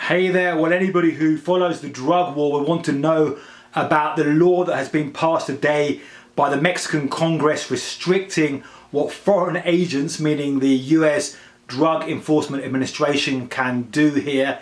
Hey there, well, anybody who follows the drug war will want to know about the law that has been passed today by the Mexican Congress restricting what foreign agents, meaning the US Drug Enforcement Administration, can do here.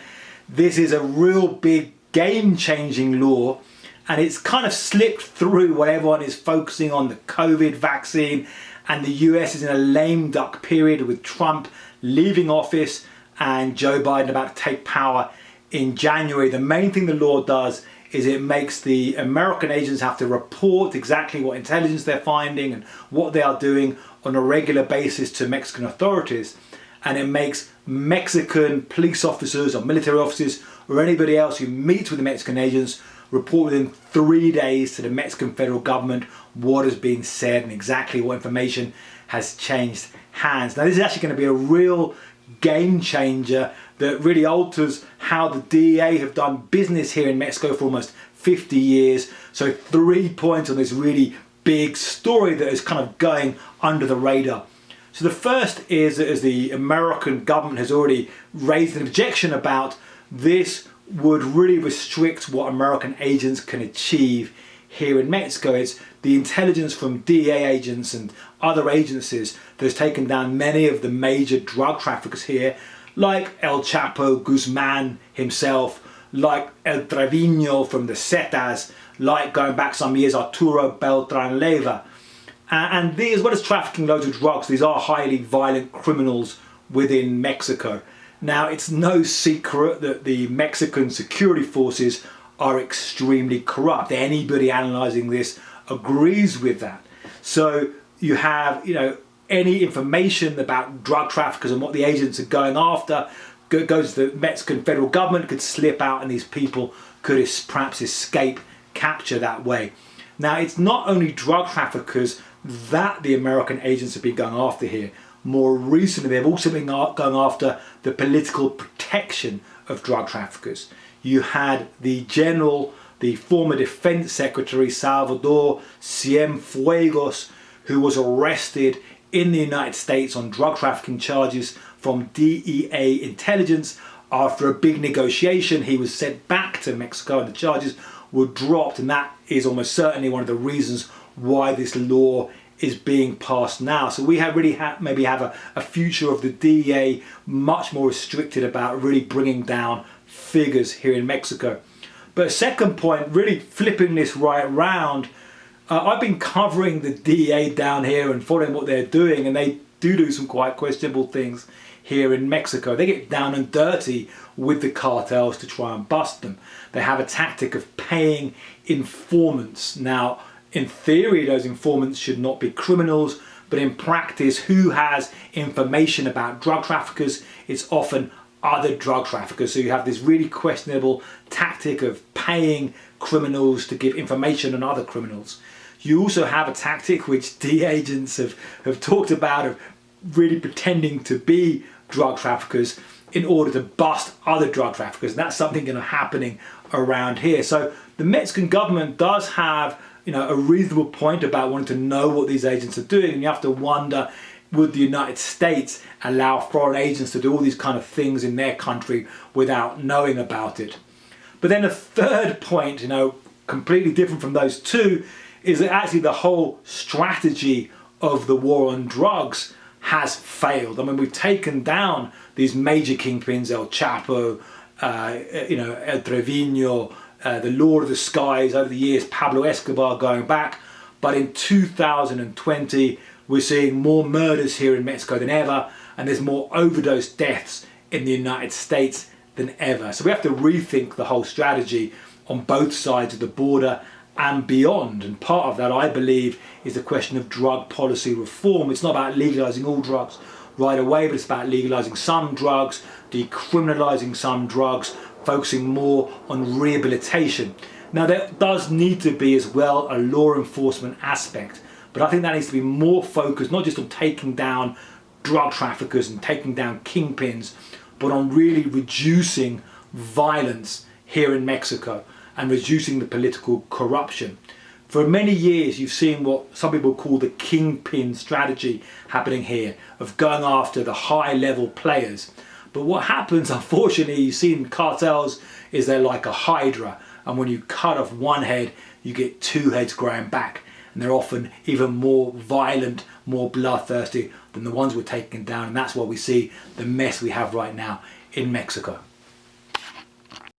This is a real big game-changing law, and it's kind of slipped through what everyone is focusing on, the COVID vaccine, and the US is in a lame duck period with Trump leaving office and Joe Biden about to take power in January. The main thing the law does is it makes the American agents have to report exactly what intelligence they're finding and what they are doing on a regular basis to Mexican authorities. And it makes Mexican police officers or military officers or anybody else who meets with the Mexican agents report within 3 days to the Mexican federal government what has been said and exactly what information has changed hands. Now, this is actually going to be a real game changer that really alters how the DEA have done business here in Mexico for almost 50 years. So 3 points on this really big story that is kind of going under the radar. So the first is that as the American government has already raised an objection about, this would really restrict what American agents can achieve here in Mexico. It's the intelligence from DEA agents and other agencies that has taken down many of the major drug traffickers here, like El Chapo Guzman himself, like El Trevino from the Zetas, like going back some years Arturo Beltran Leyva. And these, as well as trafficking loads of drugs, these are highly violent criminals within Mexico. Now, it's no secret that the Mexican security forces are extremely corrupt. Anybody analysing this agrees with that. So you have, any information about drug traffickers and what the agents are going after goes to the Mexican federal government, could slip out, and these people could perhaps escape capture that way. Now, it's not only drug traffickers that the American agents have been going after here. More recently, they've also been going after the political protection of drug traffickers. You had the former Defense Secretary Salvador Cienfuegos, who was arrested in the United States on drug trafficking charges from DEA intelligence. After a big negotiation, he was sent back to Mexico and the charges were dropped, and that is almost certainly one of the reasons why this law is being passed now. So we maybe have a future of the DEA much more restricted about really bringing down figures here in Mexico. But a second point, really flipping this right round, I've been covering the DEA down here and following what they're doing, and they do some quite questionable things here in Mexico. They get down and dirty with the cartels to try and bust them. They have a tactic of paying informants. Now, in theory, those informants should not be criminals, but in practice, who has information about drug traffickers? It's often other drug traffickers. So you have this really questionable tactic of paying criminals to give information on other criminals. You also have a tactic which DEA agents have talked about of really pretending to be drug traffickers in order to bust other drug traffickers. And that's something happening around here. So the Mexican government does have a reasonable point about wanting to know what these agents are doing, and you have to wonder, would the United States allow foreign agents to do all these kind of things in their country without knowing about it? But then a third point, completely different from those two, is that actually the whole strategy of the war on drugs has failed. I mean, we've taken down these major kingpins, El Chapo, El Trevino, the Lord of the Skies over the years, Pablo Escobar going back. But in 2020, we're seeing more murders here in Mexico than ever, and there's more overdose deaths in the United States than ever. So we have to rethink the whole strategy on both sides of the border and beyond. And part of that, I believe, is the question of drug policy reform. It's not about legalizing all drugs right away, but it's about legalizing some drugs, decriminalizing some drugs, focusing more on rehabilitation. Now, there does need to be as well a law enforcement aspect, but I think that needs to be more focused, not just on taking down drug traffickers and taking down kingpins, but on really reducing violence here in Mexico and reducing the political corruption. For many years, you've seen what some people call the kingpin strategy happening here, of going after the high-level players. But what happens, unfortunately, you see in cartels, is they're like a hydra. And when you cut off one head, you get two heads growing back. And they're often even more violent, more bloodthirsty than the ones we're taking down. And that's why we see the mess we have right now in Mexico.